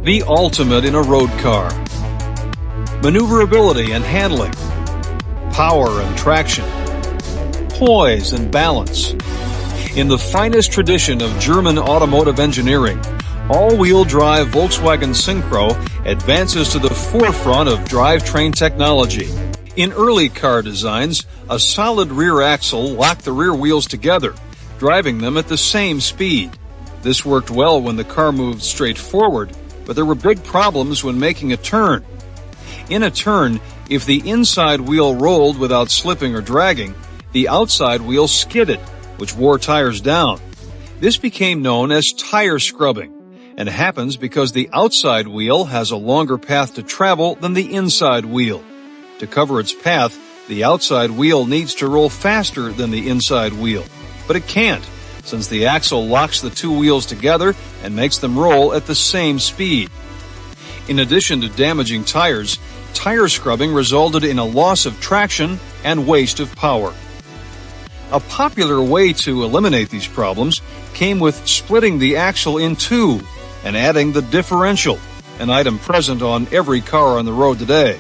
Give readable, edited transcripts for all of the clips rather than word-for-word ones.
the ultimate in a road car. Maneuverability and handling, power and traction, poise and balance. In the finest tradition of German automotive engineering, all-wheel drive Volkswagen Syncro advances to the forefront of drivetrain technology. In early car designs, a solid rear axle locked the rear wheels together, driving them at the same speed. This worked well when the car moved straight forward, but there were big problems when making a turn. In a turn, if the inside wheel rolled without slipping or dragging, the outside wheel skidded, which wore tires down. This became known as tire scrubbing, and happens because the outside wheel has a longer path to travel than the inside wheel. To cover its path, the outside wheel needs to roll faster than the inside wheel, but it can't, since the axle locks the two wheels together and makes them roll at the same speed. In addition to damaging tires, tire scrubbing resulted in a loss of traction and waste of power. A popular way to eliminate these problems came with splitting the axle in two and adding the differential, an item present on every car on the road today.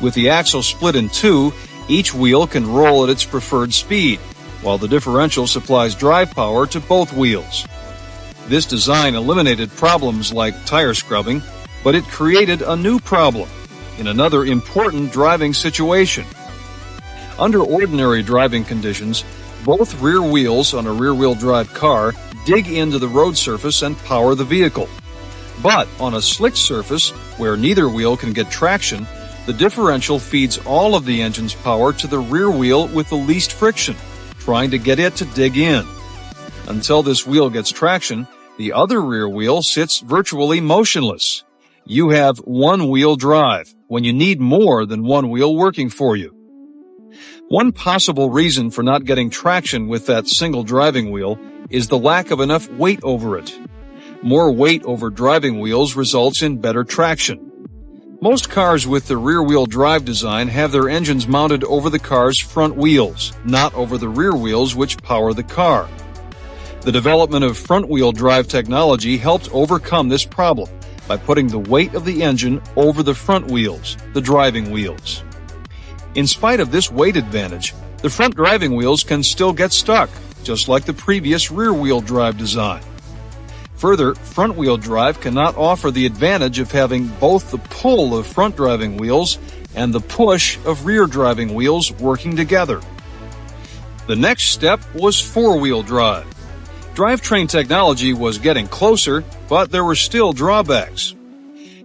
With the axle split in two, each wheel can roll at its preferred speed, while the differential supplies drive power to both wheels. This design eliminated problems like tire scrubbing, but it created a new problem in another important driving situation. Under ordinary driving conditions, both rear wheels on a rear-wheel drive car dig into the road surface and power the vehicle. But on a slick surface, where neither wheel can get traction, the differential feeds all of the engine's power to the rear wheel with the least friction, trying to get it to dig in. Until this wheel gets traction, the other rear wheel sits virtually motionless. You have one-wheel drive when you need more than one wheel working for you. One possible reason for not getting traction with that single driving wheel is the lack of enough weight over it. More weight over driving wheels results in better traction. Most cars with the rear-wheel drive design have their engines mounted over the car's front wheels, not over the rear wheels which power the car. The development of front-wheel drive technology helped overcome this problem by putting the weight of the engine over the front wheels, the driving wheels. In spite of this weight advantage, the front driving wheels can still get stuck, just like the previous rear-wheel drive design. Further, front-wheel drive cannot offer the advantage of having both the pull of front driving wheels and the push of rear driving wheels working together. The next step was four-wheel drive. Drivetrain technology was getting closer, but there were still drawbacks.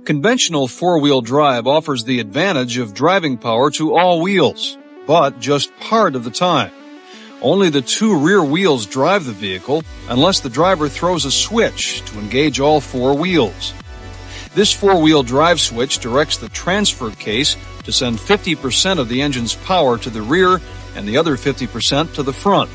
Conventional four-wheel drive offers the advantage of driving power to all wheels, but just part of the time. Only the two rear wheels drive the vehicle unless the driver throws a switch to engage all four wheels. This four-wheel drive switch directs the transfer case to send 50% of the engine's power to the rear and the other 50% to the front.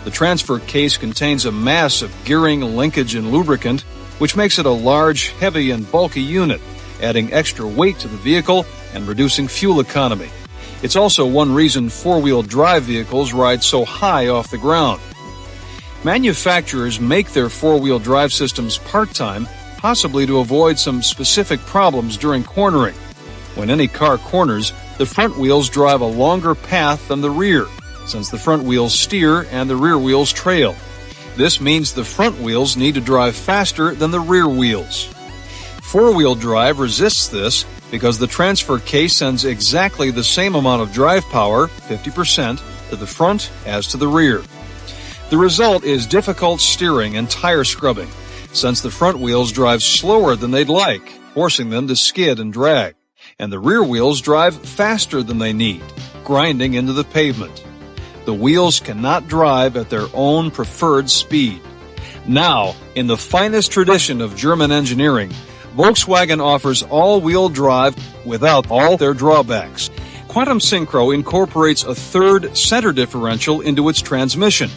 The transfer case contains a mass of gearing, linkage, and lubricant, which makes it a large, heavy, and bulky unit, adding extra weight to the vehicle and reducing fuel economy. It's also one reason four-wheel drive vehicles ride so high off the ground. Manufacturers make their four-wheel drive systems part-time, possibly to avoid some specific problems during cornering. When any car corners, the front wheels drive a longer path than the rear, since the front wheels steer and the rear wheels trail. This means the front wheels need to drive faster than the rear wheels. Four-wheel drive resists this because the transfer case sends exactly the same amount of drive power, 50%, to the front as to the rear. The result is difficult steering and tire scrubbing, since the front wheels drive slower than they'd like, forcing them to skid and drag, and the rear wheels drive faster than they need, grinding into the pavement. The wheels cannot drive at their own preferred speed. Now, in the finest tradition of German engineering, Volkswagen offers all-wheel drive without all their drawbacks. Quantum Syncro incorporates a third center differential into its transmission.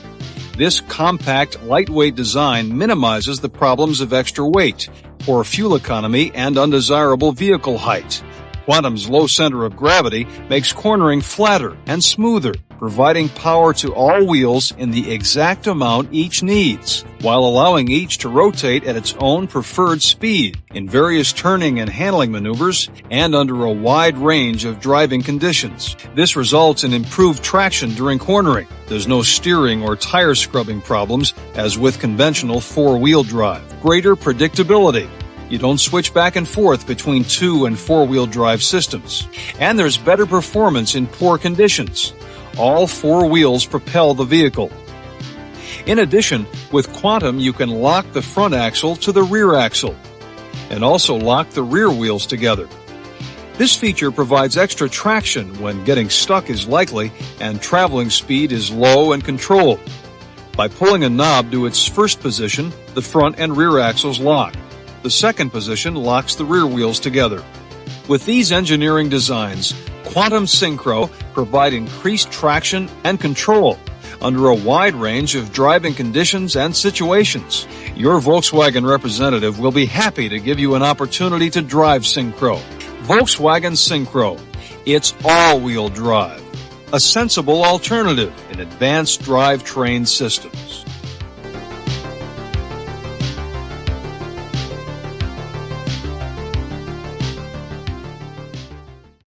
This compact, lightweight design minimizes the problems of extra weight, poor fuel economy, and undesirable vehicle height. Quantum's low center of gravity makes cornering flatter and smoother, providing power to all wheels in the exact amount each needs, while allowing each to rotate at its own preferred speed in various turning and handling maneuvers and under a wide range of driving conditions. This results in improved traction during cornering. There's no steering or tire scrubbing problems as with conventional four-wheel drive. Greater predictability. You don't switch back and forth between two- and four-wheel drive systems. And there's better performance in poor conditions. All four wheels propel the vehicle. In addition, with Quantum you can lock the front axle to the rear axle and also lock the rear wheels together. This feature provides extra traction when getting stuck is likely and traveling speed is low and controlled. By pulling a knob to its first position, the front and rear axles lock. The second position locks the rear wheels together. With these engineering designs, Quantum Syncro provide increased traction and control under a wide range of driving conditions and situations. Your Volkswagen representative will be happy to give you an opportunity to drive Syncro. Volkswagen Syncro. It's all-wheel drive. A sensible alternative in advanced drivetrain systems.